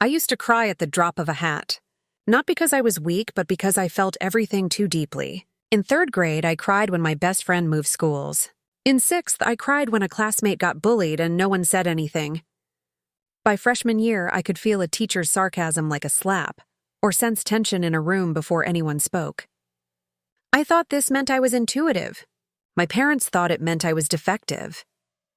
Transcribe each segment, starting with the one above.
I used to cry at the drop of a hat. Not because I was weak, but because I felt everything too deeply. In third grade, I cried when my best friend moved schools. In sixth, I cried when a classmate got bullied and no one said anything. By freshman year, I could feel a teacher's sarcasm like a slap, or sense tension in a room before anyone spoke. I thought this meant I was intuitive. My parents thought it meant I was defective.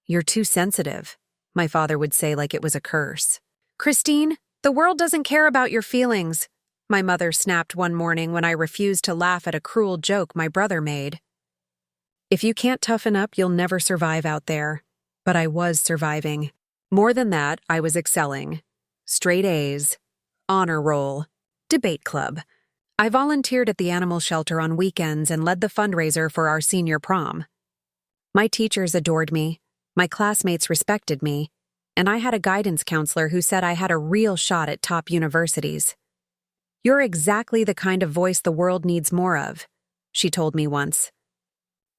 "You're too sensitive," my father would say like it was a curse. "Christine, the world doesn't care about your feelings," my mother snapped one morning when I refused to laugh at a cruel joke my brother made. If you can't toughen up, you'll never survive out there. But I was surviving. More than that, I was excelling. Straight A's, honor roll, debate club. I volunteered at the animal shelter on weekends and led the fundraiser for our senior prom. My teachers adored me, my classmates respected me, and I had a guidance counselor who said I had a real shot at top universities. "You're exactly the kind of voice the world needs more of," she told me once.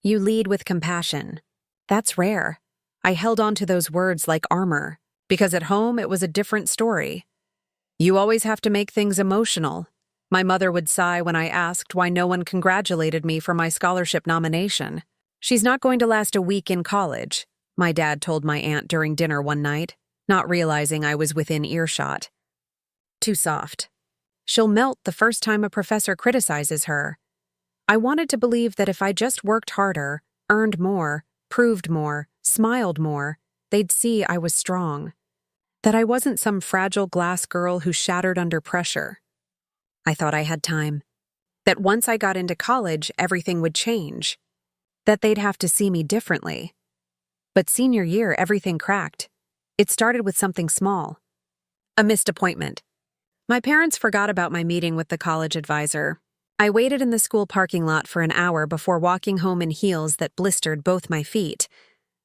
"You lead with compassion." That's rare. I held on to those words like armor, because at home it was a different story. "You always have to make things emotional," my mother would sigh when I asked why no one congratulated me for my scholarship nomination. "She's not going to last a week in college," my dad told my aunt during dinner one night, not realizing I was within earshot. Too soft. "She'll melt the first time a professor criticizes her." I wanted to believe that if I just worked harder, earned more, proved more, smiled more, they'd see I was strong. That I wasn't some fragile glass girl who shattered under pressure. I thought I had time. That once I got into college, everything would change. That they'd have to see me differently. But senior year, everything cracked. It started with something small. A missed appointment. My parents forgot about my meeting with the college advisor. I waited in the school parking lot for an hour before walking home in heels that blistered both my feet.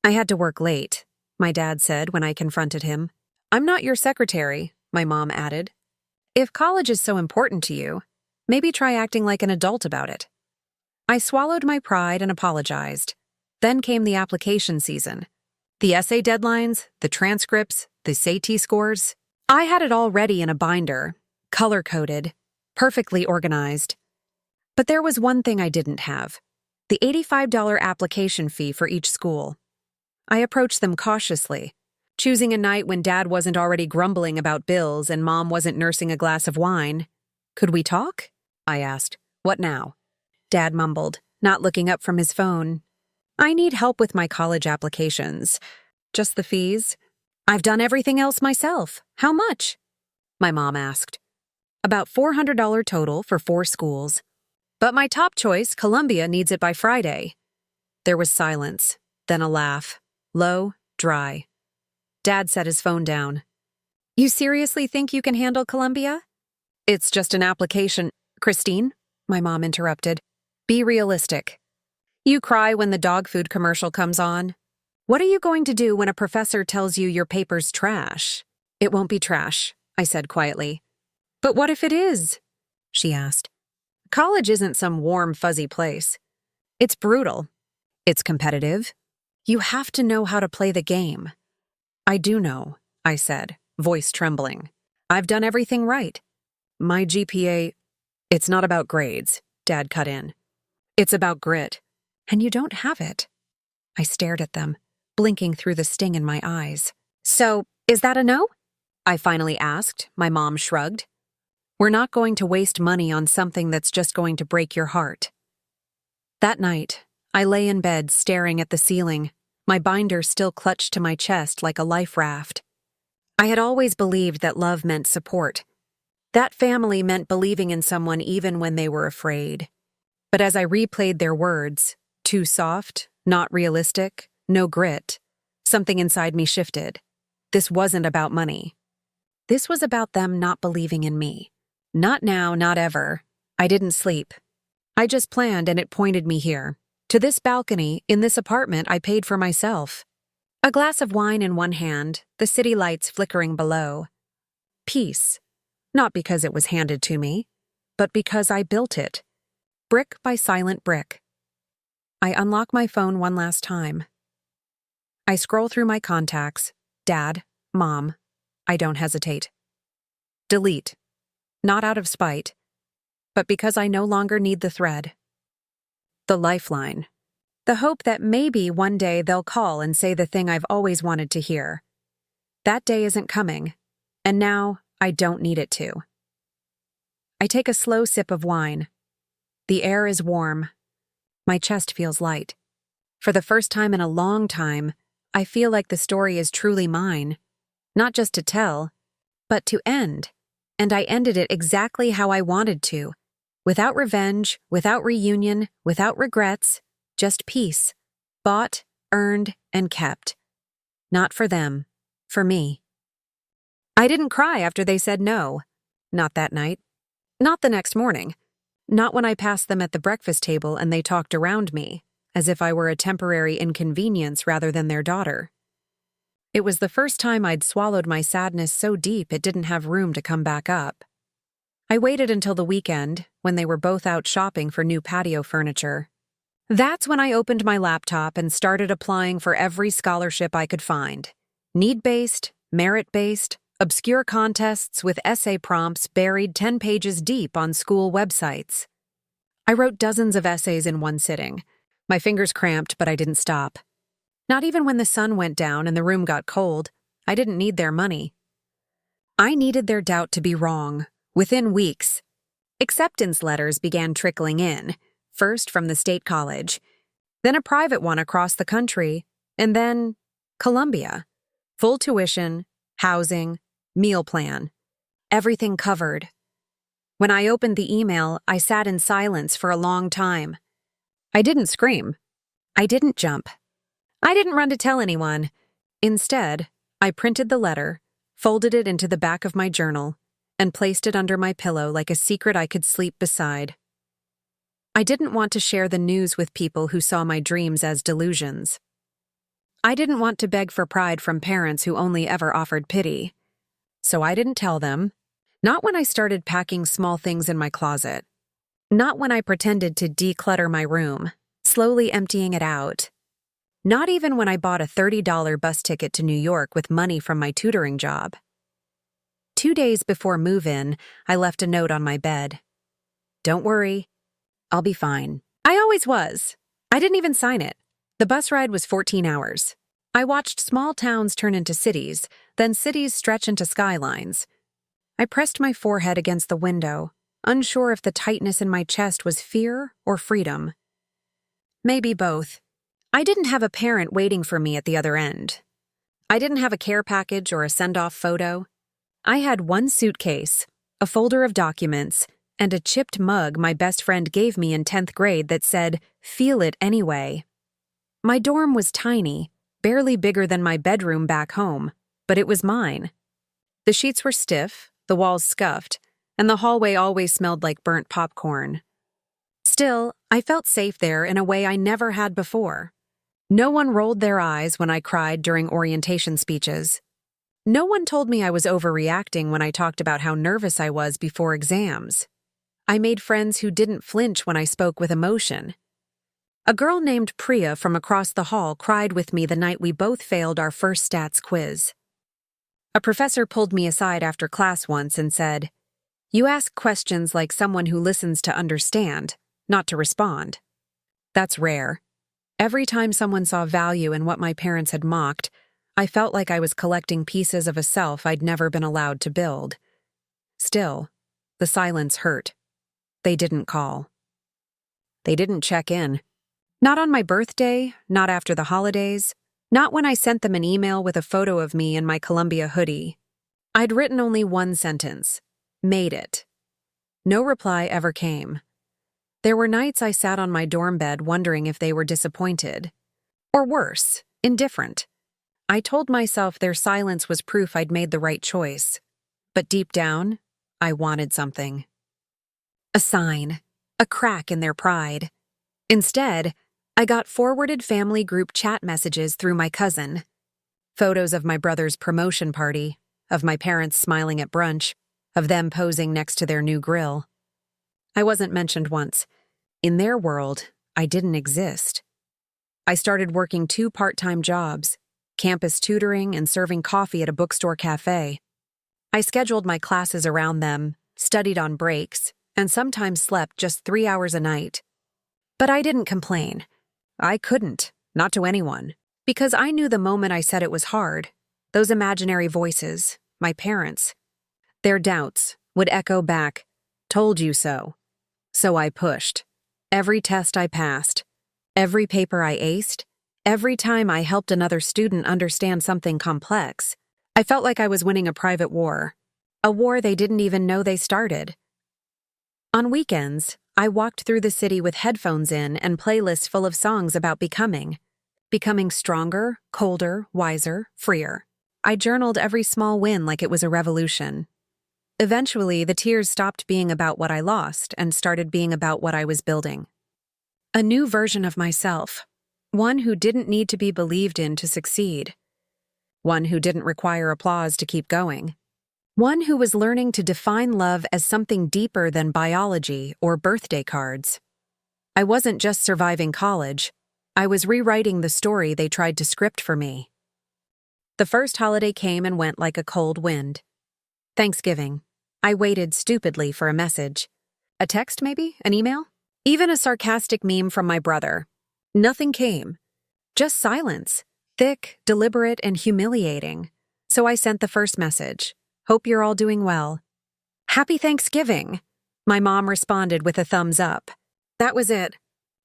"I had to work late," my dad said when I confronted him. "I'm not your secretary," my mom added. "If college is so important to you, maybe try acting like an adult about it." I swallowed my pride and apologized. Then came the application season. The essay deadlines, the transcripts, the SAT scores. I had it all ready in a binder, color-coded, perfectly organized. But there was one thing I didn't have: the $85 application fee for each school. I approached them cautiously, choosing a night when Dad wasn't already grumbling about bills and Mom wasn't nursing a glass of wine. "Could we talk?" I asked. "What now?" Dad mumbled, not looking up from his phone. "I need help with my college applications." "Just the fees?" "I've done everything else myself. How much?" my mom asked. "About $400 total for 4 schools. But my top choice, Columbia, needs it by Friday." There was silence, then a laugh, low, dry. Dad set his phone down. "You seriously think you can handle Columbia?" "It's just an application." "Christine," my mom interrupted, "be realistic. You cry when the dog food commercial comes on. What are you going to do when a professor tells you your paper's trash?" "It won't be trash," I said quietly. "But what if it is?" she asked. "College isn't some warm, fuzzy place. It's brutal. It's competitive. You have to know how to play the game." "I do know," I said, voice trembling. "I've done everything right. My GPA..." "It's not about grades," Dad cut in. "It's about grit. And you don't have it." I stared at them, blinking through the sting in my eyes. "So, is that a no?" I finally asked. My mom shrugged. "We're not going to waste money on something that's just going to break your heart." That night, I lay in bed staring at the ceiling, my binder still clutched to my chest like a life raft. I had always believed that love meant support. That family meant believing in someone even when they were afraid. But as I replayed their words, too soft, not realistic, no grit, something inside me shifted. This wasn't about money. This was about them not believing in me. Not now, not ever. I didn't sleep. I just planned and it pointed me here. To this balcony, in this apartment I paid for myself. A glass of wine in one hand, the city lights flickering below. Peace. Not because it was handed to me, but because I built it. Brick by silent brick. I unlock my phone one last time. I scroll through my contacts. Dad, Mom. I don't hesitate. Delete. Not out of spite, but because I no longer need the thread. The lifeline. The hope that maybe one day they'll call and say the thing I've always wanted to hear. That day isn't coming, and now I don't need it to. I take a slow sip of wine. The air is warm. My chest feels light. For the first time in a long time, I feel like the story is truly mine. Not just to tell, but to end. And I ended it exactly how I wanted to. Without revenge, without reunion, without regrets, just peace. Bought, earned, and kept. Not for them, for me. I didn't cry after they said no. Not that night. Not the next morning. Not when I passed them at the breakfast table and they talked around me, as if I were a temporary inconvenience rather than their daughter. It was the first time I'd swallowed my sadness so deep it didn't have room to come back up. I waited until the weekend, when they were both out shopping for new patio furniture. That's when I opened my laptop and started applying for every scholarship I could find. Need-based, merit-based, obscure contests with essay prompts buried 10 pages deep on school websites. I wrote dozens of essays in one sitting. My fingers cramped, but I didn't stop. Not even when the sun went down and the room got cold. I didn't need their money. I needed their doubt to be wrong. Within weeks, acceptance letters began trickling in, first from the state college, then a private one across the country, and then Columbia. Full tuition, housing, meal plan. Everything covered. When I opened the email, I sat in silence for a long time. I didn't scream. I didn't jump. I didn't run to tell anyone. Instead, I printed the letter, folded it into the back of my journal, and placed it under my pillow like a secret I could sleep beside. I didn't want to share the news with people who saw my dreams as delusions. I didn't want to beg for pride from parents who only ever offered pity. So I didn't tell them. Not when I started packing small things in my closet. Not when I pretended to declutter my room, slowly emptying it out. Not even when I bought a $30 bus ticket to New York with money from my tutoring job. 2 days before move-in, I left a note on my bed. Don't worry, I'll be fine. I always was. I didn't even sign it. The bus ride was 14 hours. I watched small towns turn into cities, then cities stretch into skylines. I pressed my forehead against the window, unsure if the tightness in my chest was fear or freedom. Maybe both. I didn't have a parent waiting for me at the other end. I didn't have a care package or a send-off photo. I had one suitcase, a folder of documents, and a chipped mug my best friend gave me in 10th grade that said, "Feel it anyway." My dorm was tiny, barely bigger than my bedroom back home, but it was mine. The sheets were stiff, the walls scuffed, and the hallway always smelled like burnt popcorn. Still, I felt safe there in a way I never had before. No one rolled their eyes when I cried during orientation speeches. No one told me I was overreacting when I talked about how nervous I was before exams. I made friends who didn't flinch when I spoke with emotion. A girl named Priya from across the hall cried with me the night we both failed our first stats quiz. A professor pulled me aside after class once and said, "You ask questions like someone who listens to understand, not to respond." That's rare. Every time someone saw value in what my parents had mocked, I felt like I was collecting pieces of a self I'd never been allowed to build. Still, the silence hurt. They didn't call. They didn't check in. Not on my birthday, not after the holidays, not when I sent them an email with a photo of me in my Columbia hoodie. I'd written only one sentence. Made it. No reply ever came. There were nights I sat on my dorm bed wondering if they were disappointed. Or worse, indifferent. I told myself their silence was proof I'd made the right choice. But deep down, I wanted something. A sign. A crack in their pride. Instead, I got forwarded family group chat messages through my cousin. Photos of my brother's promotion party, of my parents smiling at brunch, of them posing next to their new grill. I wasn't mentioned once. In their world, I didn't exist. I started working 2 part-time jobs, campus tutoring and serving coffee at a bookstore cafe. I scheduled my classes around them, studied on breaks, and sometimes slept just 3 hours a night. But I didn't complain. I couldn't, not to anyone, because I knew the moment I said it was hard, those imaginary voices, my parents, their doubts would echo back, "Told you so." So I pushed. Every test I passed, every paper I aced, every time I helped another student understand something complex, I felt like I was winning a private war, a war they didn't even know they started. On weekends, I walked through the city with headphones in and playlists full of songs about becoming stronger, colder, wiser, freer. I journaled every small win like it was a revolution. Eventually, the tears stopped being about what I lost and started being about what I was building. A new version of myself, one who didn't need to be believed in to succeed, one who didn't require applause to keep going, one who was learning to define love as something deeper than biology or birthday cards. I wasn't just surviving college, I was rewriting the story they tried to script for me. The first holiday came and went like a cold wind. Thanksgiving. I waited stupidly for a message. A text, maybe? An email? Even a sarcastic meme from my brother. Nothing came. Just silence. Thick, deliberate, and humiliating. So I sent the first message. "Hope you're all doing well." "Happy Thanksgiving." My mom responded with a thumbs up. That was it.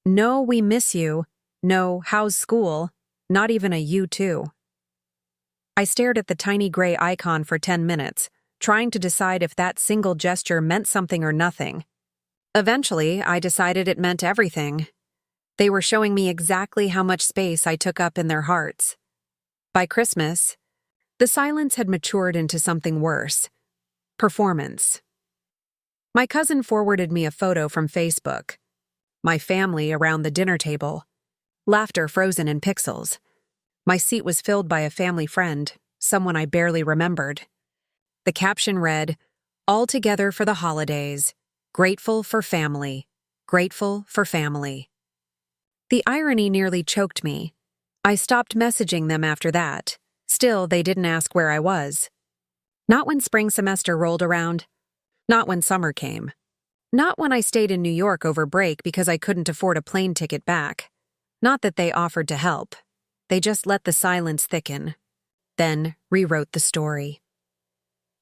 No, "we miss you." No, "how's school?" Not even a "you too." I stared at the tiny gray icon for 10 minutes, trying to decide if that single gesture meant something or nothing. Eventually, I decided it meant everything. They were showing me exactly how much space I took up in their hearts. By Christmas, the silence had matured into something worse. Performance. My cousin forwarded me a photo from Facebook. My family around the dinner table. Laughter frozen in pixels. My seat was filled by a family friend, someone I barely remembered. The caption read, "All together for the holidays. Grateful for family. Grateful for family." The irony nearly choked me. I stopped messaging them after that. Still, they didn't ask where I was. Not when spring semester rolled around. Not when summer came. Not when I stayed in New York over break because I couldn't afford a plane ticket back. Not that they offered to help. They just let the silence thicken. Then rewrote the story.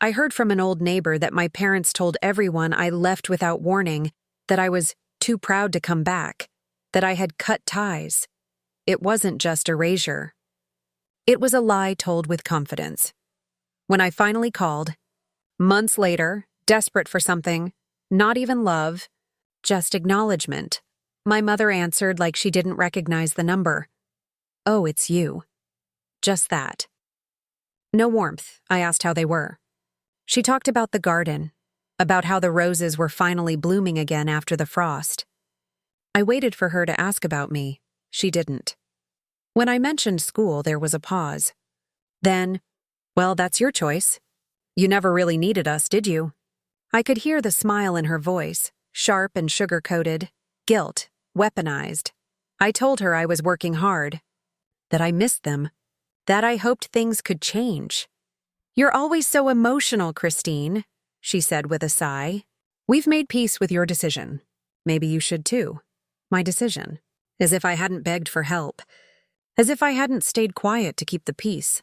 I heard from an old neighbor that my parents told everyone I left without warning, that I was too proud to come back, that I had cut ties. It wasn't just erasure. It was a lie told with confidence. When I finally called, months later, desperate for something, not even love, just acknowledgement, my mother answered like she didn't recognize the number. "Oh, it's you." Just that. No warmth. I asked how they were. She talked about the garden, about how the roses were finally blooming again after the frost. I waited for her to ask about me. She didn't. When I mentioned school, there was a pause. Then, "Well, that's your choice. You never really needed us, did you?" I could hear the smile in her voice, sharp and sugar-coated, guilt, weaponized. I told her I was working hard, that I missed them, that I hoped things could change. "You're always so emotional, Christine," she said with a sigh. "We've made peace with your decision. Maybe you should too." My decision. As if I hadn't begged for help. As if I hadn't stayed quiet to keep the peace.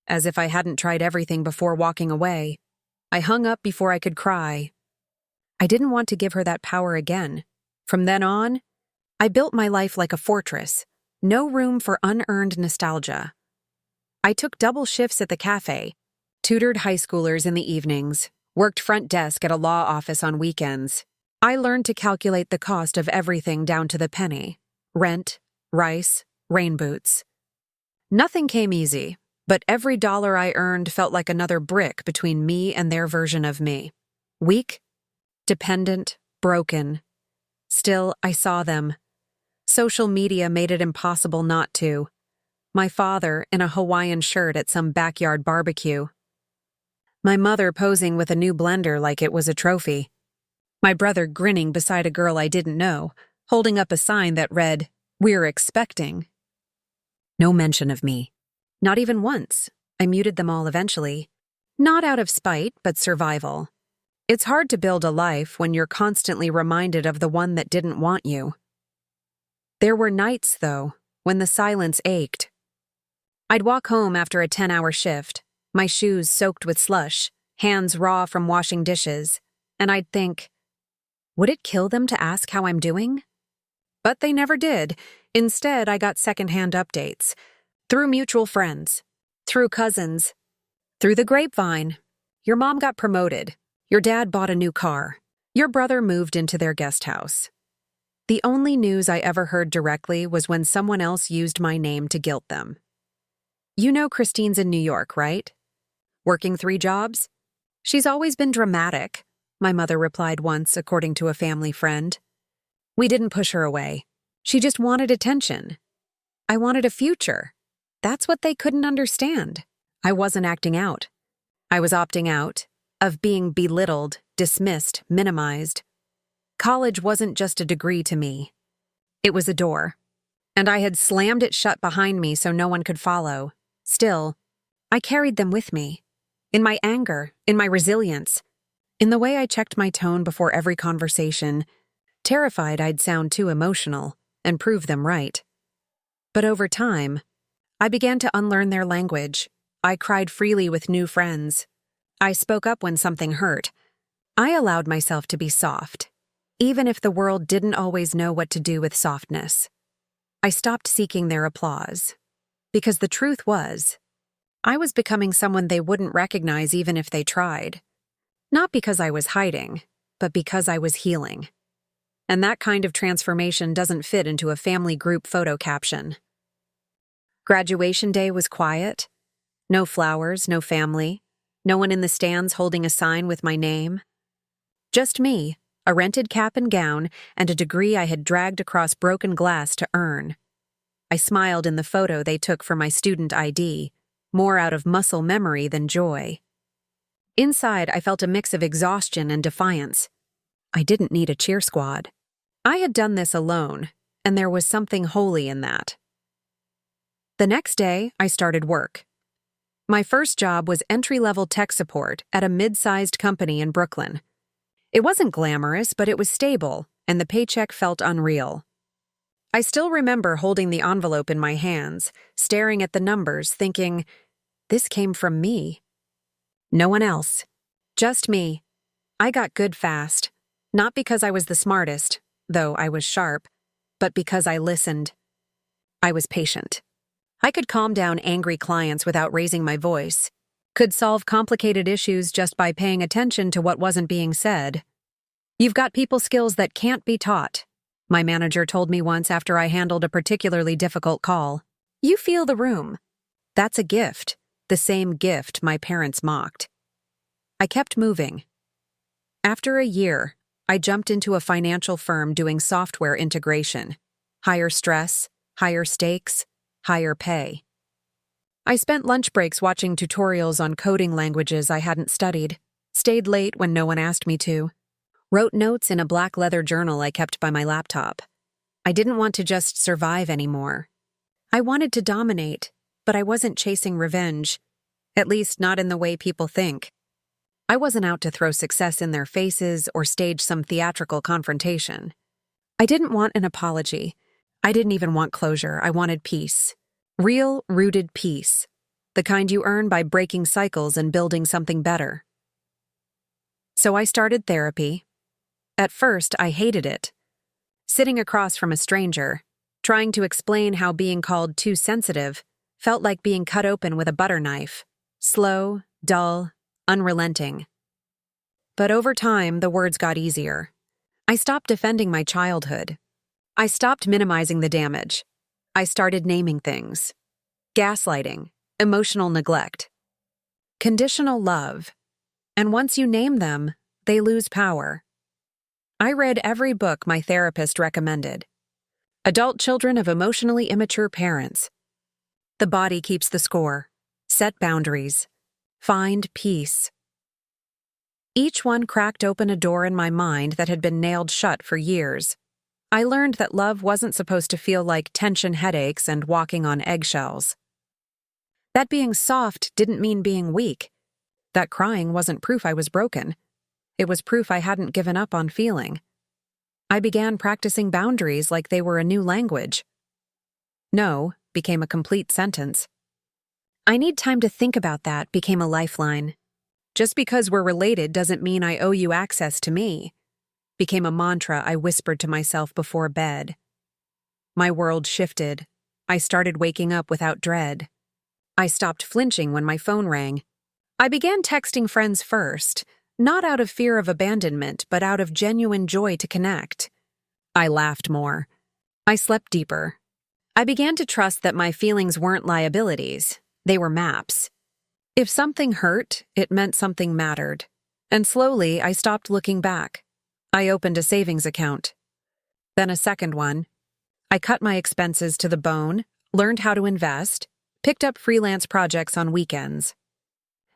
As if I hadn't tried everything before walking away. I hung up before I could cry. I didn't want to give her that power again. From then on, I built my life like a fortress. No room for unearned nostalgia. I took double shifts at the cafe, tutored high schoolers in the evenings, worked front desk at a law office on weekends. I learned to calculate the cost of everything down to the penny. Rent, rice, rain boots. Nothing came easy, but every dollar I earned felt like another brick between me and their version of me. Weak, dependent, broken. Still, I saw them. Social media made it impossible not to. My father in a Hawaiian shirt at some backyard barbecue. My mother posing with a new blender like it was a trophy. My brother grinning beside a girl I didn't know, holding up a sign that read, "We're expecting." No mention of me. Not even once. I muted them all eventually. Not out of spite, but survival. It's hard to build a life when you're constantly reminded of the one that didn't want you. There were nights, though, when the silence ached. I'd walk home after a 10-hour shift, my shoes soaked with slush, hands raw from washing dishes, and I'd think, would it kill them to ask how I'm doing? But they never did. Instead, I got secondhand updates. Through mutual friends. Through cousins. Through the grapevine. Your mom got promoted. Your dad bought a new car. Your brother moved into their guest house. The only news I ever heard directly was when someone else used my name to guilt them. You know Christine's in New York, right? Working 3 jobs? She's always been dramatic, my mother replied once, according to a family friend. We didn't push her away. She just wanted attention. I wanted a future. That's what they couldn't understand. I wasn't acting out. I was opting out, of being belittled, dismissed, minimized. College wasn't just a degree to me. It was a door. And I had slammed it shut behind me so no one could follow. Still, I carried them with me. In my anger, in my resilience, in the way I checked my tone before every conversation, terrified I'd sound too emotional and prove them right. But over time, I began to unlearn their language. I cried freely with new friends. I spoke up when something hurt. I allowed myself to be soft, even if the world didn't always know what to do with softness. I stopped seeking their applause, because the truth was, I was becoming someone they wouldn't recognize even if they tried. Not because I was hiding, but because I was healing. And that kind of transformation doesn't fit into a family group photo caption. Graduation day was quiet. No flowers, no family. No one in the stands holding a sign with my name. Just me, a rented cap and gown, and a degree I had dragged across broken glass to earn. I smiled in the photo they took for my student ID, more out of muscle memory than joy. Inside, I felt a mix of exhaustion and defiance. I didn't need a cheer squad. I had done this alone, and there was something holy in that. The next day, I started work. My first job was entry-level tech support at a mid-sized company in Brooklyn. It wasn't glamorous, but it was stable, and the paycheck felt unreal. I still remember holding the envelope in my hands, staring at the numbers, thinking, this came from me. No one else. Just me. I got good fast. Not because I was the smartest, though I was sharp, but because I listened. I was patient. I could calm down angry clients without raising my voice, could solve complicated issues just by paying attention to what wasn't being said. You've got people skills that can't be taught, my manager told me once after I handled a particularly difficult call. You feel the room. That's a gift, the same gift my parents mocked. I kept moving. After a year, I jumped into a financial firm doing software integration. Higher stress, higher stakes, higher pay. I spent lunch breaks watching tutorials on coding languages I hadn't studied, stayed late when no one asked me to, wrote notes in a black leather journal I kept by my laptop. I didn't want to just survive anymore. I wanted to dominate, but I wasn't chasing revenge, at least not in the way people think. I wasn't out to throw success in their faces or stage some theatrical confrontation. I didn't want an apology. I didn't even want closure. I wanted peace. Real, rooted peace. The kind you earn by breaking cycles and building something better. So I started therapy. At first, I hated it. Sitting across from a stranger, trying to explain how being called too sensitive felt like being cut open with a butter knife. Slow, dull, unrelenting. But over time, the words got easier. I stopped defending my childhood. I stopped minimizing the damage. I started naming things. Gaslighting, emotional neglect, conditional love. And once you name them, they lose power. I read every book my therapist recommended. Adult Children of Emotionally Immature Parents. The Body Keeps the Score. Set Boundaries. Find Peace. Each one cracked open a door in my mind that had been nailed shut for years. I learned that love wasn't supposed to feel like tension headaches and walking on eggshells. That being soft didn't mean being weak. That crying wasn't proof I was broken. It was proof I hadn't given up on feeling. I began practicing boundaries like they were a new language. No became a complete sentence. I need time to think about that became a lifeline. Just because we're related doesn't mean I owe you access to me became a mantra I whispered to myself before bed. My world shifted. I started waking up without dread. I stopped flinching when my phone rang. I began texting friends first, not out of fear of abandonment, but out of genuine joy to connect. I laughed more. I slept deeper. I began to trust that my feelings weren't liabilities. They were maps. If something hurt, it meant something mattered. And slowly, I stopped looking back. I opened a savings account. Then a second one. I cut my expenses to the bone, learned how to invest, picked up freelance projects on weekends.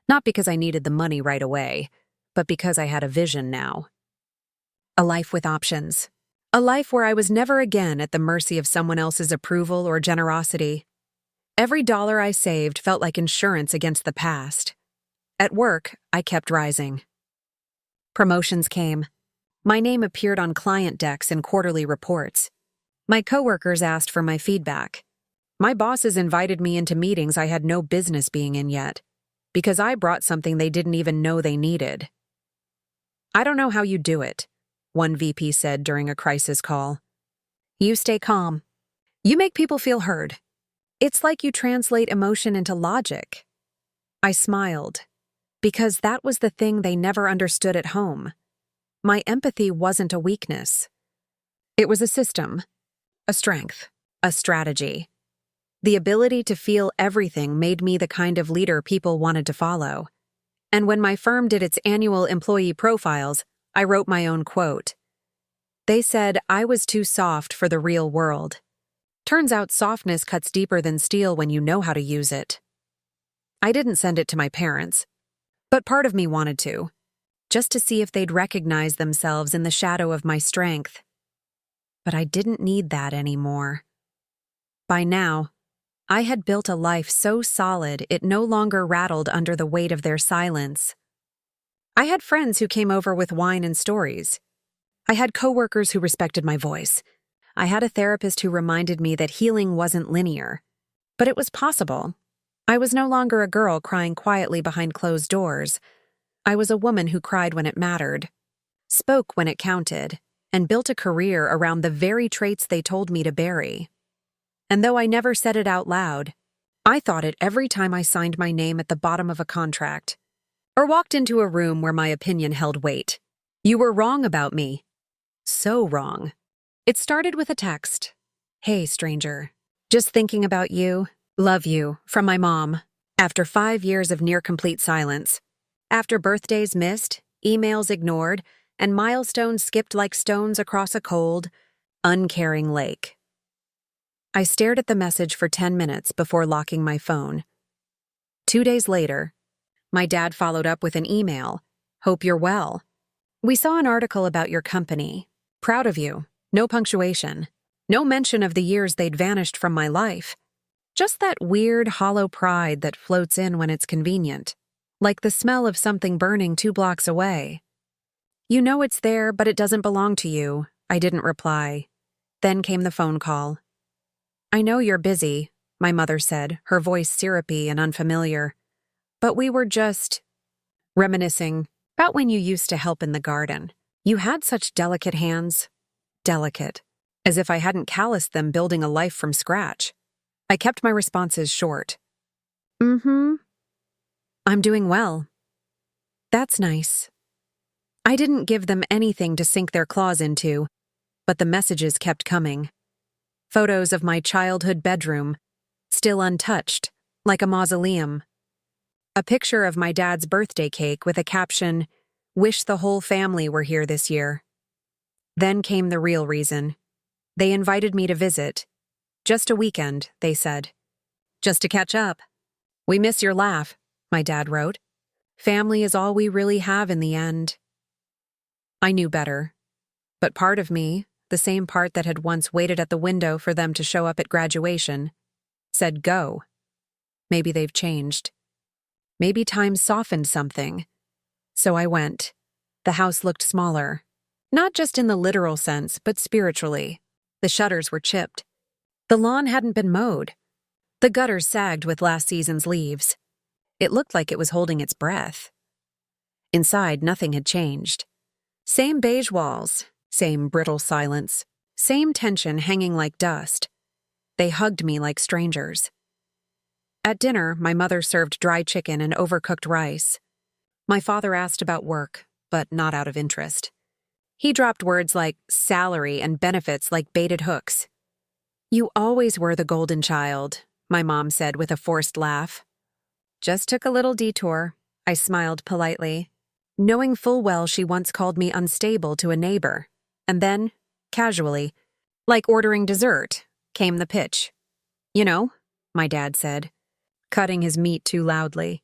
Not because I needed the money right away, but because I had a vision now. A life with options. A life where I was never again at the mercy of someone else's approval or generosity. Every dollar I saved felt like insurance against the past. At work, I kept rising. Promotions came. My name appeared on client decks and quarterly reports. My coworkers asked for my feedback. My bosses invited me into meetings I had no business being in yet, because I brought something they didn't even know they needed. "I don't know how you do it," one VP said during a crisis call. "You stay calm. You make people feel heard. It's like you translate emotion into logic." I smiled, because that was the thing they never understood at home. My empathy wasn't a weakness. It was a system, a strength, a strategy. The ability to feel everything made me the kind of leader people wanted to follow. And when my firm did its annual employee profiles, I wrote my own quote. They said I was too soft for the real world. Turns out softness cuts deeper than steel when you know how to use it. I didn't send it to my parents, but part of me wanted to, just to see if they'd recognize themselves in the shadow of my strength. But I didn't need that anymore. By now, I had built a life so solid it no longer rattled under the weight of their silence. I had friends who came over with wine and stories. I had coworkers who respected my voice. I had a therapist who reminded me that healing wasn't linear, but it was possible. I was no longer a girl crying quietly behind closed doors. I was a woman who cried when it mattered, spoke when it counted, and built a career around the very traits they told me to bury. And though I never said it out loud, I thought it every time I signed my name at the bottom of a contract, or walked into a room where my opinion held weight. "You were wrong about me." So wrong. It started with a text. "Hey, stranger. Just thinking about you. Love you," from my mom, after 5 years of near-complete silence. After birthdays missed, emails ignored, and milestones skipped like stones across a cold, uncaring lake. I stared at the message for 10 minutes before locking my phone. 2 days later, my dad followed up with an email. "Hope you're well. We saw an article about your company. Proud of you." No punctuation. No mention of the years they'd vanished from my life. Just that weird, hollow pride that floats in when it's convenient. Like the smell of something burning 2 blocks away. "You know it's there, but it doesn't belong to you." I didn't reply. Then came the phone call. "I know you're busy," my mother said, her voice syrupy and unfamiliar. "But we were just reminiscing about when you used to help in the garden. You had such delicate hands." Delicate. As if I hadn't calloused them building a life from scratch. I kept my responses short. "I'm doing well." "That's nice." I didn't give them anything to sink their claws into, but the messages kept coming. Photos of my childhood bedroom, still untouched, like a mausoleum. A picture of my dad's birthday cake with a caption, "Wish the whole family were here this year." Then came the real reason. They invited me to visit. "Just a weekend," they said. "Just to catch up." "We miss your laugh," my dad wrote. "Family is all we really have in the end." I knew better. But part of me, the same part that had once waited at the window for them to show up at graduation, said go. Maybe they've changed. Maybe time softened something. So I went. The house looked smaller. Not just in the literal sense, but spiritually. The shutters were chipped. The lawn hadn't been mowed. The gutters sagged with last season's leaves. It looked like it was holding its breath. Inside, nothing had changed. Same beige walls, same brittle silence, same tension hanging like dust. They hugged me like strangers. At dinner, my mother served dry chicken and overcooked rice. My father asked about work, but not out of interest. He dropped words like salary and benefits like baited hooks. "You always were the golden child," my mom said with a forced laugh. "Just took a little detour," I smiled politely, knowing full well she once called me unstable to a neighbor. And then, casually, like ordering dessert, came the pitch. "You know," my dad said, cutting his meat too loudly,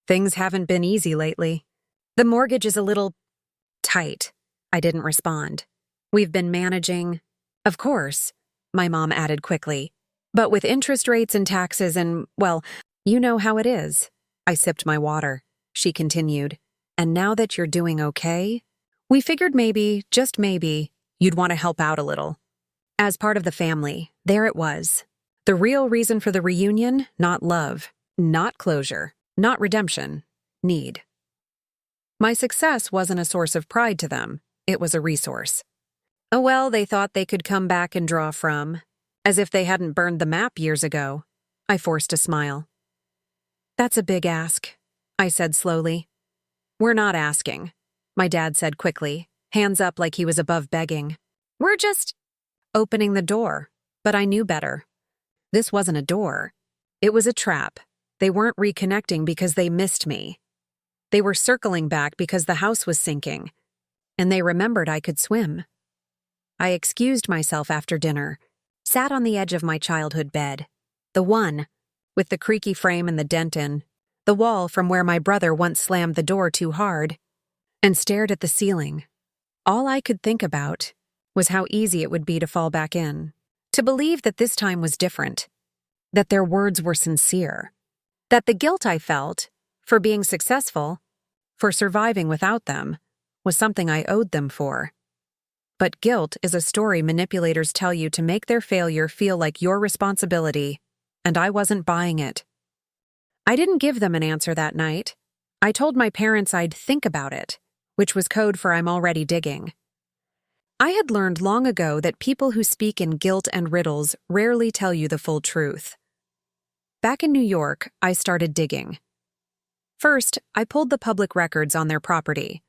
"things haven't been easy lately. The mortgage is a little tight." I didn't respond. "We've been managing—" "Of course," my mom added quickly, "but with interest rates and taxes and, well, you know how it is." I sipped my water. She continued, "And now that you're doing okay, we figured maybe, just maybe, you'd want to help out a little." As part of the family, there it was. The real reason for the reunion, not love, not closure, not redemption, need. My success wasn't a source of pride to them. It was a resource. A well they thought they could come back and draw from, as if they hadn't burned the map years ago. I forced a smile. "That's a big ask," I said slowly. "We're not asking," my dad said quickly, hands up like he was above begging. "We're just opening the door." But I knew better. This wasn't a door. It was a trap. They weren't reconnecting because they missed me. They were circling back because the house was sinking, and they remembered I could swim. I excused myself after dinner, sat on the edge of my childhood bed, the one with the creaky frame and the dent in, the wall from where my brother once slammed the door too hard, and stared at the ceiling. All I could think about was how easy it would be to fall back in, to believe that this time was different, that their words were sincere, that the guilt I felt for being successful, for surviving without them, was something I owed them for. But guilt is a story manipulators tell you to make their failure feel like your responsibility, and I wasn't buying it. I didn't give them an answer that night. I told my parents I'd think about it, which was code for "I'm already digging." I had learned long ago that people who speak in guilt and riddles rarely tell you the full truth. Back in New York, I started digging. First, I pulled the public records on their property.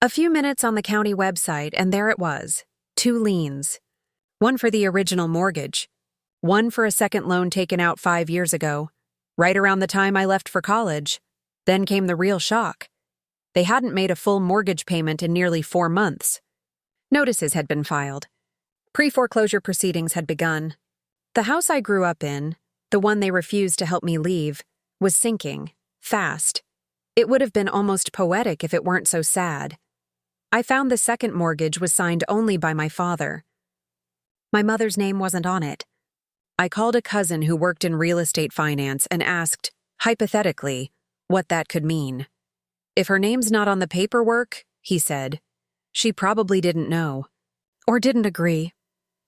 A few minutes on the county website, and there it was, 2 liens. One for the original mortgage, one for a second loan taken out 5 years ago, right around the time I left for college. Then came the real shock. They hadn't made a full mortgage payment in nearly 4 months. Notices had been filed. Pre-foreclosure proceedings had begun. The house I grew up in, the one they refused to help me leave, was sinking, fast. It would have been almost poetic if it weren't so sad. I found the second mortgage was signed only by my father. My mother's name wasn't on it. I called a cousin who worked in real estate finance and asked, hypothetically, what that could mean. "If her name's not on the paperwork," he said, "she probably didn't know. Or didn't agree."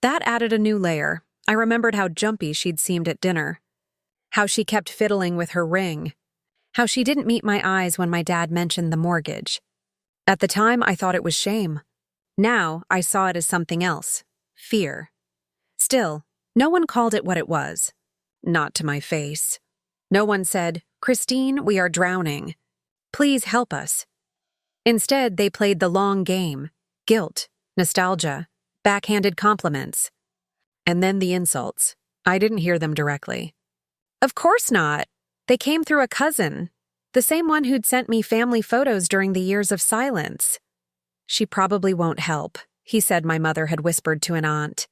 That added a new layer. I remembered how jumpy she'd seemed at dinner. How she kept fiddling with her ring. How she didn't meet my eyes when my dad mentioned the mortgage. At the time, I thought it was shame. Now, I saw it as something else. Fear. Still, no one called it what it was. Not to my face. No one said, "Christine, we are drowning. Please help us." Instead, they played the long game. Guilt, nostalgia, backhanded compliments. And then the insults. I didn't hear them directly. "Of course not. They came through a cousin. The same one who'd sent me family photos during the years of silence." "She probably won't help," he said my mother had whispered to an aunt.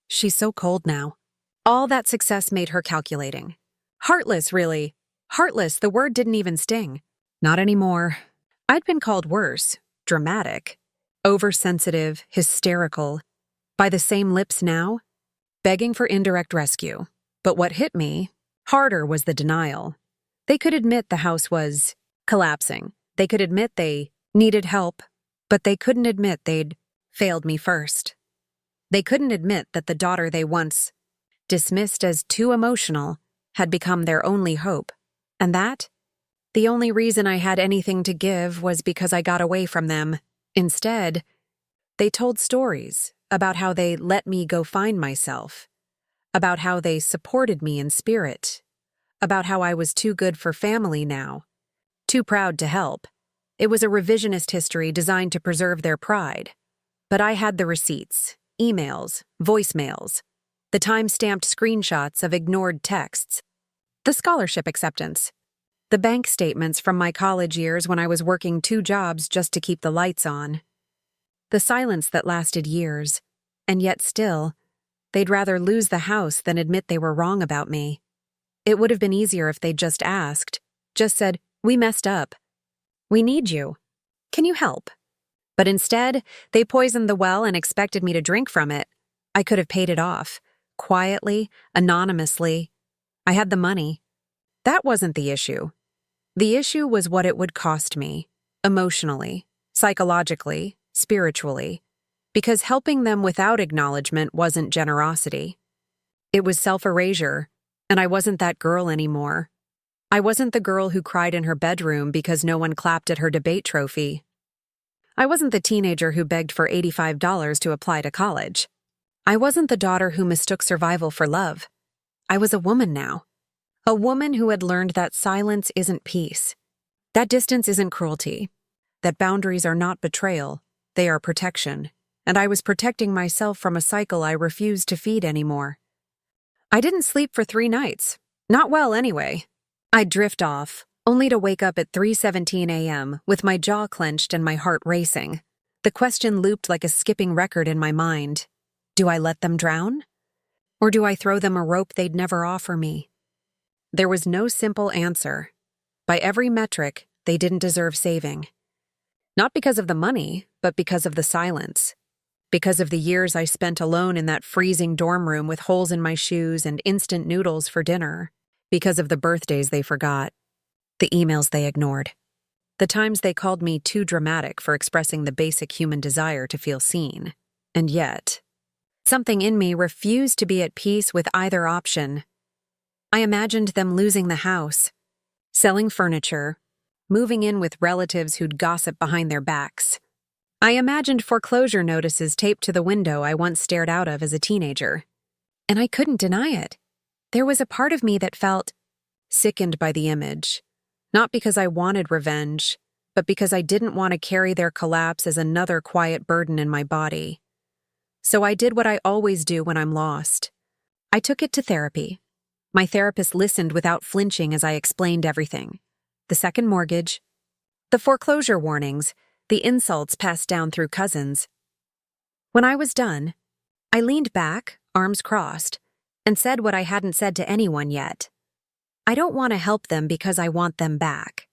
"She's so cold now." All that success made her calculating. Heartless, really. Heartless, the word didn't even sting. Not anymore. I'd been called worse, dramatic, oversensitive, hysterical, by the same lips now, begging for indirect rescue. But what hit me harder was the denial. They could admit the house was collapsing. They could admit they needed help, but they couldn't admit they'd failed me first. They couldn't admit that the daughter they once dismissed as too emotional had become their only hope, and that the only reason I had anything to give was because I got away from them. Instead, they told stories about how they let me go find myself, about how they supported me in spirit, about how I was too good for family now, too proud to help. It was a revisionist history designed to preserve their pride. But I had the receipts, emails, voicemails, the time-stamped screenshots of ignored texts, the scholarship acceptance, the bank statements from my college years when I was working 2 jobs just to keep the lights on, the silence that lasted years, and yet still, they'd rather lose the house than admit they were wrong about me. It would have been easier if they'd just asked, just said, "We messed up. We need you. Can you help?" But instead, they poisoned the well and expected me to drink from it. I could have paid it off, quietly, anonymously. I had the money. That wasn't the issue. The issue was what it would cost me, emotionally, psychologically, spiritually, because helping them without acknowledgement wasn't generosity. It was self-erasure, and I wasn't that girl anymore. I wasn't the girl who cried in her bedroom because no one clapped at her debate trophy. I wasn't the teenager who begged for $85 to apply to college. I wasn't the daughter who mistook survival for love. I was a woman now. A woman who had learned that silence isn't peace, that distance isn't cruelty, that boundaries are not betrayal, they are protection, and I was protecting myself from a cycle I refused to feed anymore. I didn't sleep for 3 nights. Not well, anyway. I'd drift off, only to wake up at 3:17 a.m. with my jaw clenched and my heart racing. The question looped like a skipping record in my mind. Do I let them drown? Or do I throw them a rope they'd never offer me? There was no simple answer. By every metric, they didn't deserve saving. Not because of the money, but because of the silence. Because of the years I spent alone in that freezing dorm room with holes in my shoes and instant noodles for dinner. Because of the birthdays they forgot. The emails they ignored. The times they called me too dramatic for expressing the basic human desire to feel seen. And yet, something in me refused to be at peace with either option. I imagined them losing the house, selling furniture, moving in with relatives who'd gossip behind their backs. I imagined foreclosure notices taped to the window I once stared out of as a teenager. And I couldn't deny it. There was a part of me that felt sickened by the image, not because I wanted revenge, but because I didn't want to carry their collapse as another quiet burden in my body. So I did what I always do when I'm lost. I took it to therapy. My therapist listened without flinching as I explained everything. The second mortgage, the foreclosure warnings, the insults passed down through cousins. When I was done, I leaned back, arms crossed, and said what I hadn't said to anyone yet. I don't want to help them because I want them back.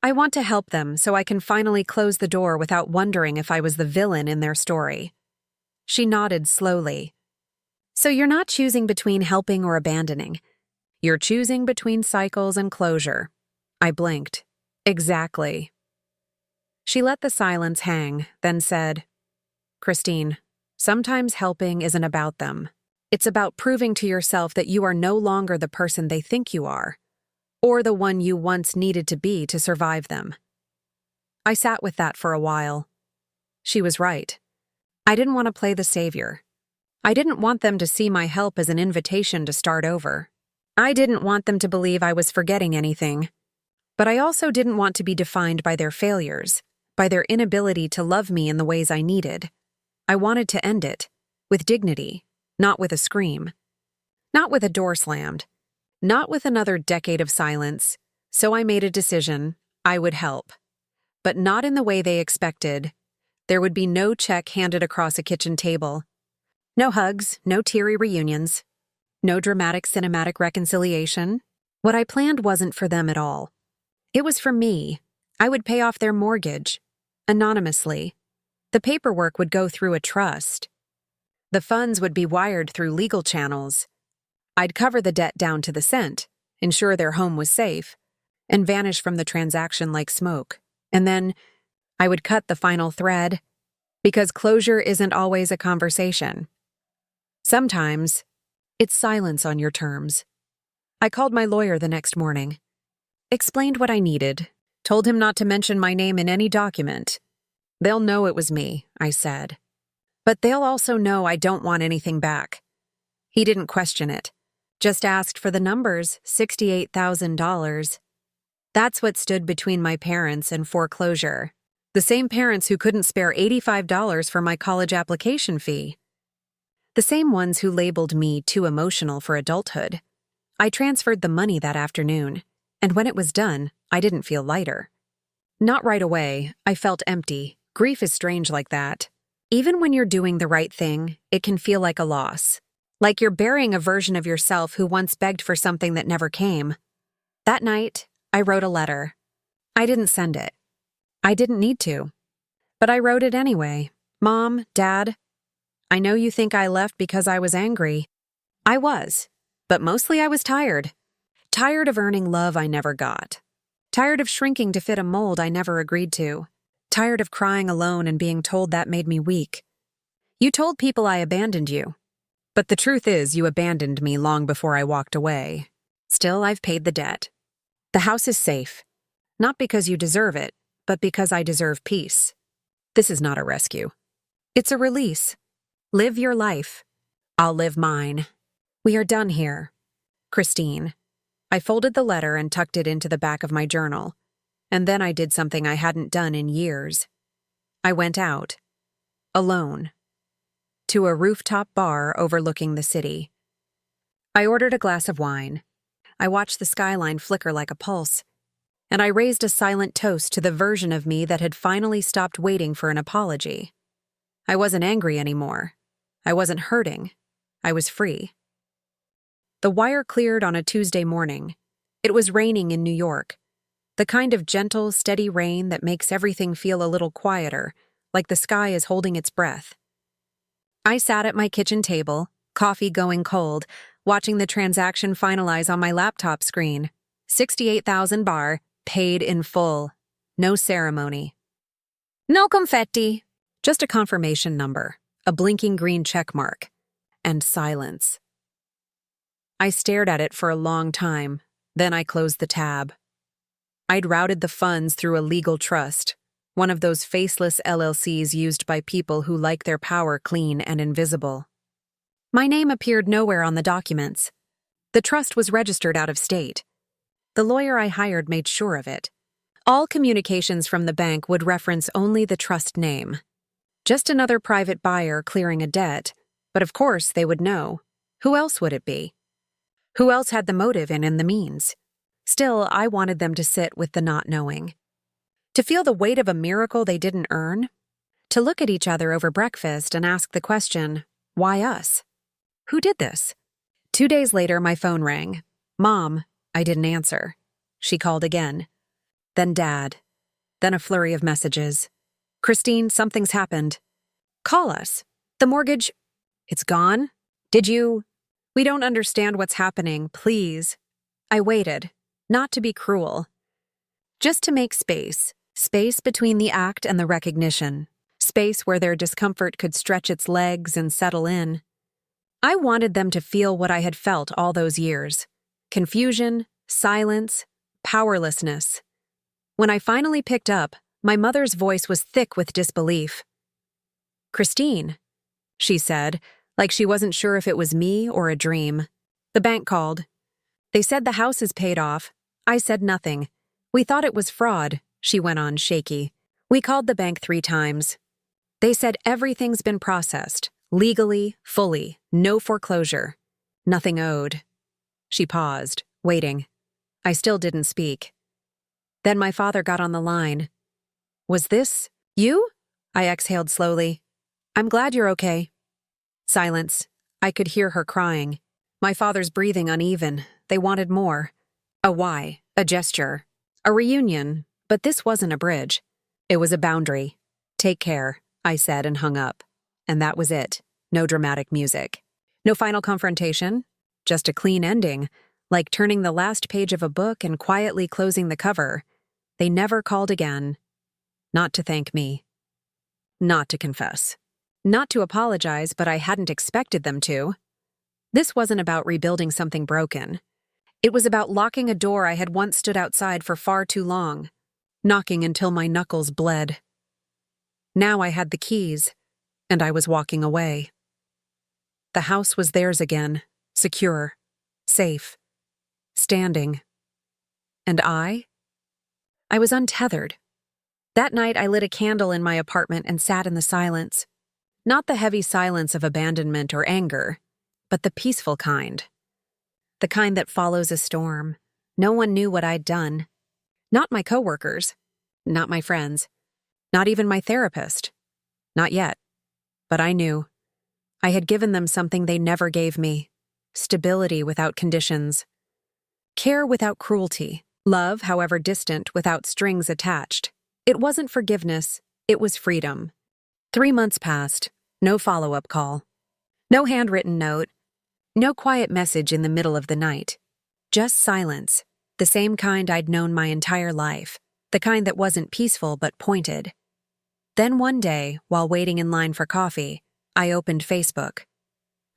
I want to help them so I can finally close the door without wondering if I was the villain in their story. She nodded slowly. So you're not choosing between helping or abandoning. You're choosing between cycles and closure. I blinked. Exactly. She let the silence hang, then said, Christine, sometimes helping isn't about them. It's about proving to yourself that you are no longer the person they think you are, or the one you once needed to be to survive them. I sat with that for a while. She was right. I didn't want to play the savior. I didn't want them to see my help as an invitation to start over. I didn't want them to believe I was forgetting anything. But I also didn't want to be defined by their failures, by their inability to love me in the ways I needed. I wanted to end it, with dignity, not with a scream. Not with a door slammed. Not with another decade of silence. So I made a decision. I would help. But not in the way they expected. There would be no check handed across a kitchen table. No hugs, no teary reunions. No dramatic cinematic reconciliation. What I planned wasn't for them at all. It was for me. I would pay off their mortgage. Anonymously. The paperwork would go through a trust. The funds would be wired through legal channels. I'd cover the debt down to the cent, ensure their home was safe, and vanish from the transaction like smoke. And then I would cut the final thread, because closure isn't always a conversation. Sometimes it's silence on your terms. I called my lawyer the next morning, explained what I needed, told him not to mention my name in any document. They'll know it was me, I said. But they'll also know I don't want anything back. He didn't question it, just asked for the numbers, $68,000. That's what stood between my parents and foreclosure. The same parents who couldn't spare $85 for my college application fee. The same ones who labeled me too emotional for adulthood. I transferred the money that afternoon, and when it was done, I didn't feel lighter. Not right away, I felt empty. Grief is strange like that. Even when you're doing the right thing, it can feel like a loss. Like you're burying a version of yourself who once begged for something that never came. That night, I wrote a letter. I didn't send it. I didn't need to. But I wrote it anyway. Mom, Dad, I know you think I left because I was angry. I was, but mostly I was tired. Tired of earning love I never got. Tired of shrinking to fit a mold I never agreed to. Tired of crying alone and being told that made me weak. You told people I abandoned you. But the truth is you abandoned me long before I walked away. Still, I've paid the debt. The house is safe. Not because you deserve it, but because I deserve peace. This is not a rescue. It's a release. Live your life. I'll live mine. We are done here. Christine. I folded the letter and tucked it into the back of my journal. And then I did something I hadn't done in years. I went out. Alone. To a rooftop bar overlooking the city. I ordered a glass of wine. I watched the skyline flicker like a pulse. And I raised a silent toast to the version of me that had finally stopped waiting for an apology. I wasn't angry anymore. I wasn't hurting. I was free. The wire cleared on a Tuesday morning. It was raining in New York. The kind of gentle, steady rain that makes everything feel a little quieter, like the sky is holding its breath. I sat at my kitchen table, coffee going cold, watching the transaction finalize on my laptop screen. 68,000 bar, paid in full. No ceremony. No confetti. Just a confirmation number, a blinking green check mark, and silence. I stared at it for a long time, then I closed the tab. I'd routed the funds through a legal trust, one of those faceless LLCs used by people who like their power clean and invisible. My name appeared nowhere on the documents. The trust was registered out of state. The lawyer I hired made sure of it. All communications from the bank would reference only the trust name. Just another private buyer clearing a debt, but of course they would know. Who else would it be? Who else had the motive and the means? Still, I wanted them to sit with the not knowing. To feel the weight of a miracle they didn't earn. To look at each other over breakfast and ask the question, why us? Who did this? 2 days later, my phone rang. Mom, I didn't answer. She called again. Then Dad. Then a flurry of messages. Christine, something's happened. Call us. The mortgage. It's gone? Did you? We don't understand what's happening, please. I waited. Not to be cruel. Just to make space. Space between the act and the recognition. Space where their discomfort could stretch its legs and settle in. I wanted them to feel what I had felt all those years. Confusion, silence, powerlessness. When I finally picked up, my mother's voice was thick with disbelief. Christine, she said, like she wasn't sure if it was me or a dream. The bank called. They said the house is paid off. I said nothing. We thought it was fraud, she went on, shaky. We called the bank 3 times. They said everything's been processed, legally, fully, no foreclosure. Nothing owed. She paused, waiting. I still didn't speak. Then my father got on the line. Was this you? I exhaled slowly. I'm glad you're okay. Silence. I could hear her crying. My father's breathing uneven. They wanted more. A why, a gesture, a reunion, but this wasn't a bridge. It was a boundary. Take care, I said and hung up. And that was it. No dramatic music. No final confrontation. Just a clean ending, Like turning the last page of a book and quietly closing the cover. They never called again. Not to thank me. Not to confess. Not to apologize, but I hadn't expected them to. This wasn't about rebuilding something broken. It was about locking a door I had once stood outside for far too long, knocking until my knuckles bled. Now I had the keys, and I was walking away. The house was theirs again, secure, safe, standing. And I was untethered. That night I lit a candle in my apartment and sat in the silence. Not the heavy silence of abandonment or anger, but the peaceful kind. The kind that follows a storm. No one knew what I'd done. Not my coworkers. Not my friends. Not even my therapist. Not yet. But I knew. I had given them something they never gave me. Stability without conditions. Care without cruelty. Love, however distant, without strings attached. It wasn't forgiveness. It was freedom. 3 months passed. No follow-up call. No handwritten note. No quiet message in the middle of the night. Just silence. The same kind I'd known my entire life. The kind that wasn't peaceful but pointed. Then one day, while waiting in line for coffee, I opened Facebook.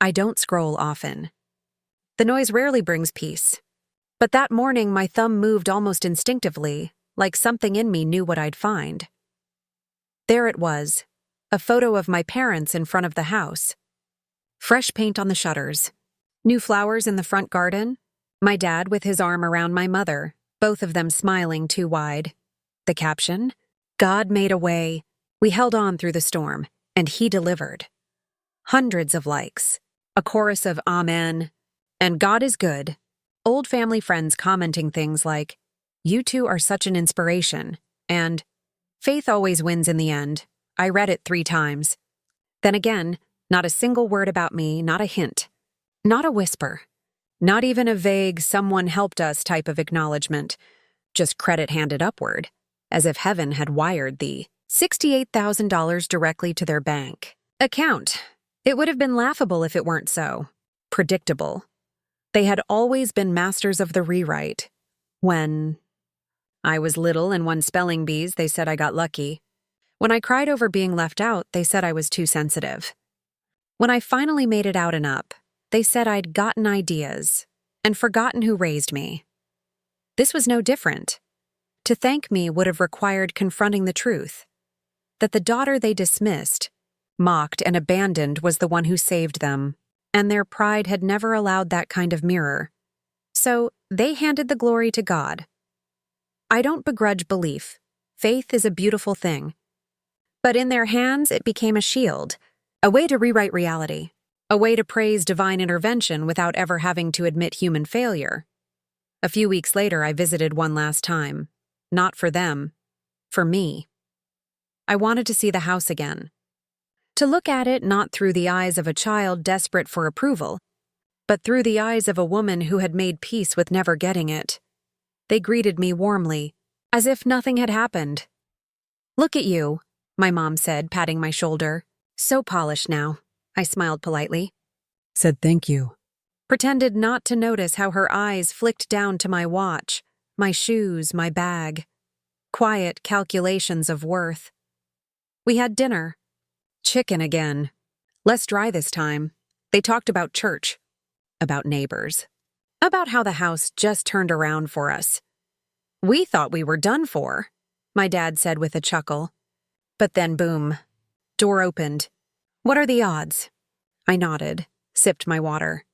I don't scroll often. The noise rarely brings peace. But that morning my thumb moved almost instinctively, like something in me knew what I'd find. There it was, a photo of my parents in front of the house. Fresh paint on the shutters. New flowers in the front garden. My dad with his arm around my mother, both of them smiling too wide. The caption, "God made a way. We held on through the storm, and He delivered." Hundreds of likes. A chorus of amen. And God is good. Old family friends commenting things like, "You two are such an inspiration," and "Faith always wins in the end." I read it 3 times. Then again, not a single word about me, not a hint. Not a whisper. Not even a vague "someone helped us" type of acknowledgement. Just credit handed upward, as if heaven had wired the $68,000 directly to their bank account. It would have been laughable if it weren't so. Predictable. They had always been masters of the rewrite. When I was little and won spelling bees, they said I got lucky. When I cried over being left out, they said I was too sensitive. When I finally made it out and up, they said I'd gotten ideas and forgotten who raised me. This was no different. To thank me would have required confronting the truth, that the daughter they dismissed, mocked, and abandoned was the one who saved them, and their pride had never allowed that kind of mirror. So they handed the glory to God. I don't begrudge belief. Faith is a beautiful thing. But in their hands, it became a shield, a way to rewrite reality. A way to praise divine intervention without ever having to admit human failure. A few weeks later, I visited one last time. Not for them. For me. I wanted to see the house again. To look at it not through the eyes of a child desperate for approval, but through the eyes of a woman who had made peace with never getting it. They greeted me warmly, as if nothing had happened. "Look at you," my mom said, patting my shoulder. "So polished now." I smiled politely. Said thank you. Pretended not to notice how her eyes flicked down to my watch, my shoes, my bag. Quiet calculations of worth. We had dinner. Chicken again. Less dry this time. They talked about church. About neighbors. About how the house just turned around for us. "We thought we were done for," my dad said with a chuckle. But then boom. Door opened. "What are the odds?" I nodded, sipped my water.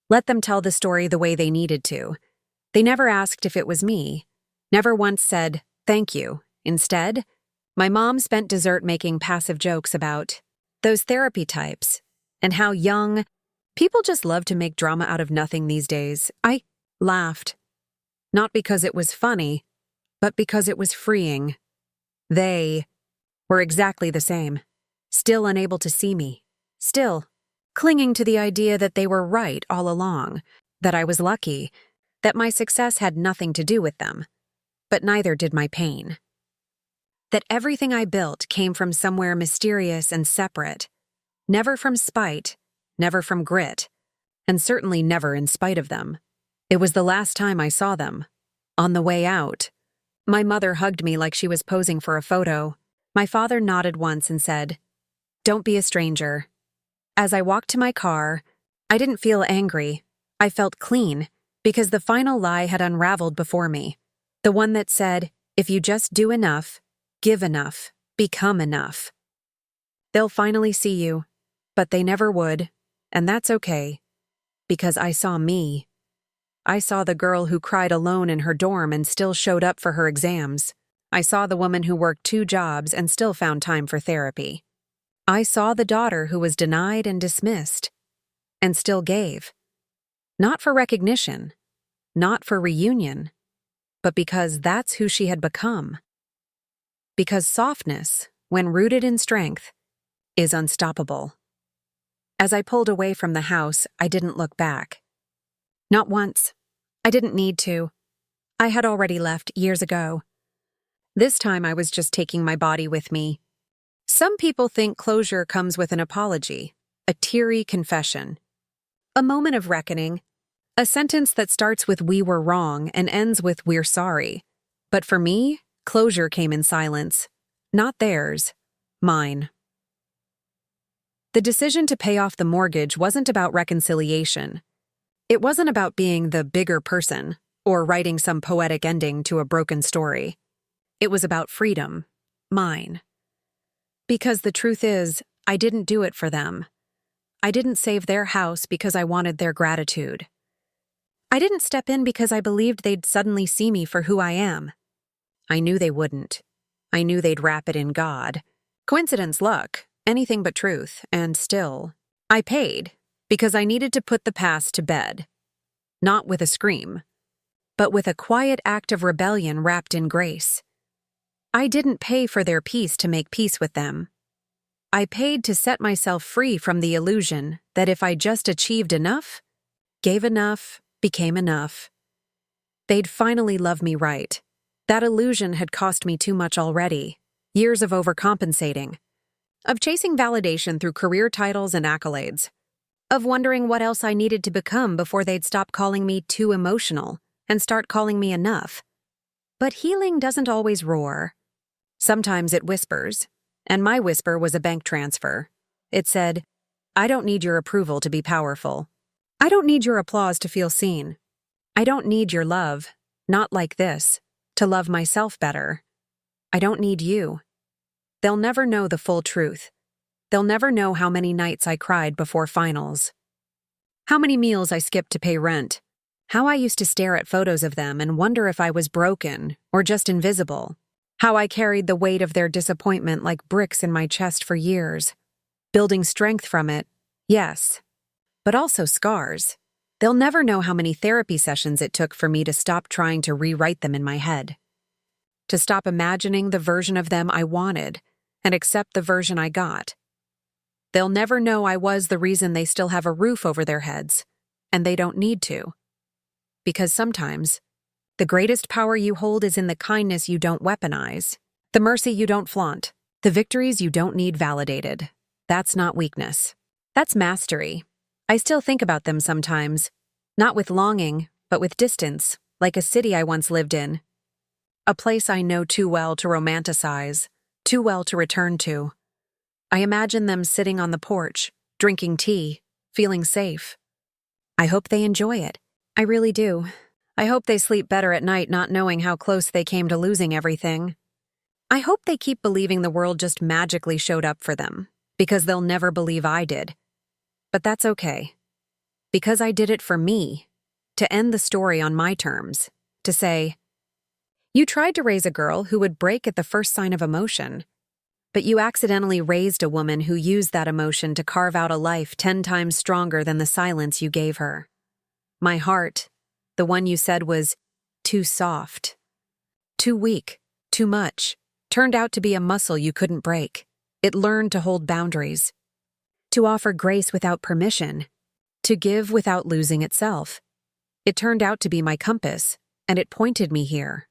Let them tell the story the way they needed to. They never asked if it was me. Never once said, "Thank you." Instead, my mom spent dessert making passive jokes about those therapy types and how young people just love to make drama out of nothing these days. I laughed. Not because it was funny, but because it was freeing. They were exactly the same. Still unable to see me. Still clinging to the idea that they were right all along, that I was lucky, that my success had nothing to do with them. But neither did my pain. That everything I built came from somewhere mysterious and separate. Never from spite, never from grit, and certainly never in spite of them. It was the last time I saw them. On the way out, my mother hugged me like she was posing for a photo. My father nodded once and said, "Don't be a stranger." As I walked to my car, I didn't feel angry. I felt clean, because the final lie had unraveled before me. The one that said, if you just do enough, give enough, become enough. They'll finally see you, but they never would, and that's okay, because I saw me. I saw the girl who cried alone in her dorm and still showed up for her exams. I saw the woman who worked 2 jobs and still found time for therapy. I saw the daughter who was denied and dismissed, and still gave. Not for recognition, not for reunion, but because that's who she had become. Because softness, when rooted in strength, is unstoppable. As I pulled away from the house, I didn't look back. Not once. I didn't need to. I had already left years ago. This time I was just taking my body with me. Some people think closure comes with an apology, a teary confession, a moment of reckoning, a sentence that starts with "we were wrong" and ends with "we're sorry." But for me, closure came in silence. Not theirs, mine. The decision to pay off the mortgage wasn't about reconciliation. It wasn't about being the bigger person or writing some poetic ending to a broken story. It was about freedom, mine. Because the truth is, I didn't do it for them. I didn't save their house because I wanted their gratitude. I didn't step in because I believed they'd suddenly see me for who I am. I knew they wouldn't. I knew they'd wrap it in God. Coincidence, luck, anything but truth, and still, I paid because I needed to put the past to bed. Not with a scream, but with a quiet act of rebellion wrapped in grace. I didn't pay for their peace to make peace with them. I paid to set myself free from the illusion that if I just achieved enough, gave enough, became enough, they'd finally love me right. That illusion had cost me too much already. Years of overcompensating. Of chasing validation through career titles and accolades. Of wondering what else I needed to become before they'd stop calling me too emotional and start calling me enough. But healing doesn't always roar. Sometimes it whispers, and my whisper was a bank transfer. It said, "I don't need your approval to be powerful. I don't need your applause to feel seen. I don't need your love, not like this, to love myself better. I don't need you." They'll never know the full truth. They'll never know how many nights I cried before finals. How many meals I skipped to pay rent. How I used to stare at photos of them and wonder if I was broken or just invisible. How I carried the weight of their disappointment like bricks in my chest for years. Building strength from it, yes, but also scars. They'll never know how many therapy sessions it took for me to stop trying to rewrite them in my head. To stop imagining the version of them I wanted and accept the version I got. They'll never know I was the reason they still have a roof over their heads, and they don't need to. Because sometimes, the greatest power you hold is in the kindness you don't weaponize, the mercy you don't flaunt, the victories you don't need validated. That's not weakness. That's mastery. I still think about them sometimes, not with longing, but with distance, like a city I once lived in. A place I know too well to romanticize, too well to return to. I imagine them sitting on the porch, drinking tea, feeling safe. I hope they enjoy it. I really do. I hope they sleep better at night not knowing how close they came to losing everything. I hope they keep believing the world just magically showed up for them, because they'll never believe I did. But that's okay. Because I did it for me, to end the story on my terms, to say, you tried to raise a girl who would break at the first sign of emotion, but you accidentally raised a woman who used that emotion to carve out a life 10 times stronger than the silence you gave her. My heart, the one you said was too soft, too weak, too much, turned out to be a muscle you couldn't break. It learned to hold boundaries, to offer grace without permission, to give without losing itself. It turned out to be my compass, and it pointed me here.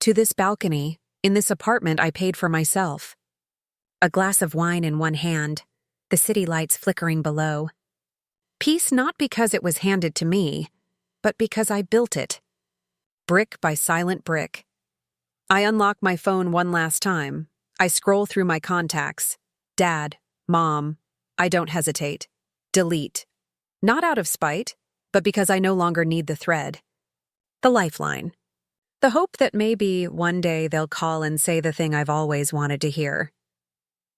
To this balcony, in this apartment I paid for myself. A glass of wine in one hand, the city lights flickering below. Peace not because it was handed to me, but because I built it. Brick by silent brick. I unlock my phone one last time. I scroll through my contacts. Dad, Mom. I don't hesitate. Delete. Not out of spite, but because I no longer need the thread. The lifeline. The hope that maybe one day they'll call and say the thing I've always wanted to hear.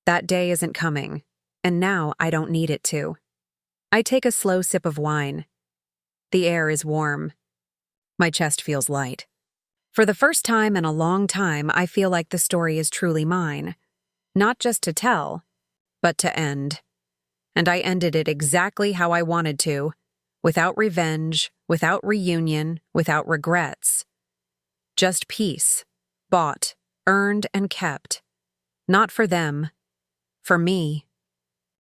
That day isn't coming, and now I don't need it to. I take a slow sip of wine. The air is warm. My chest feels light. For the first time in a long time, I feel like the story is truly mine. Not just to tell, but to end. And I ended it exactly how I wanted to, without revenge, without reunion, without regrets. Just peace, bought, earned, and kept. Not for them, for me.